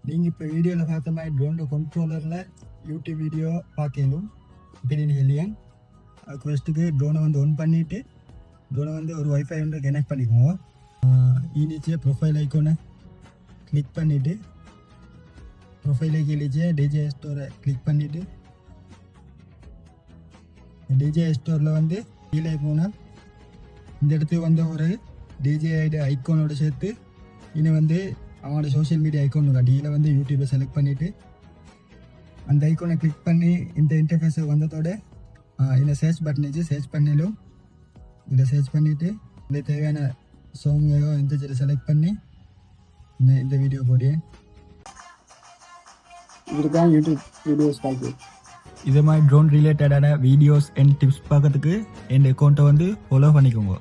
நீங்கள் இப்போ வீடியோவில் பார்த்த மாதிரி ட்ரோனோட கண்ட்ரோலரில் யூடியூப் வீடியோ பார்க்கணும் பின்னாடி ஹெலியன். அதுக்கு ஃபஸ்ட்டுக்கு ட்ரோனை வந்து ஒன் பண்ணிவிட்டு ட்ரோனை வந்து ஒரு வைஃபை வந்து கனெக்ட் பண்ணிக்குவோங்க. ஈனிச்சே ப்ரொஃபைல் ஐக்கோனை கிளிக் பண்ணிவிட்டு ப்ரொஃபைல் கீழே டிஜே ஸ்டோரை கிளிக் பண்ணிவிட்டு டிஜே ஸ்டோரில் வந்து கீழே போனால் இந்த இடத்துக்கு வந்து ஒரு டிஜே ஐக்கோனோட சேர்த்து இன்னும் வந்து அவங்களோட சோஷியல் மீடியா ஐக்கோன் கட்டியில் வந்து யூடியூப்பை செலக்ட் பண்ணிவிட்டு அந்த ஐக்கோனை கிளிக் பண்ணி இந்த இன்டர்ஃபேஸை வந்ததோட இந்த சர்ச் பட்டன் வச்சு சர்ச் பண்ணிலும் இதை சர்ச் பண்ணிவிட்டு இந்த தேவையான சாங்கையோ இந்த செலக்ட் பண்ணி இந்த வீடியோ போடுவேன். இதுதான் யூடியூப் வீடியோஸ் பார்க்குது. இது மாதிரி ட்ரோன் ரிலேட்டடான வீடியோஸ் அண்ட் டிப்ஸ் பார்க்கறதுக்கு என் அக்கௌண்ட்டை வந்து ஃபாலோ பண்ணிக்கோங்க.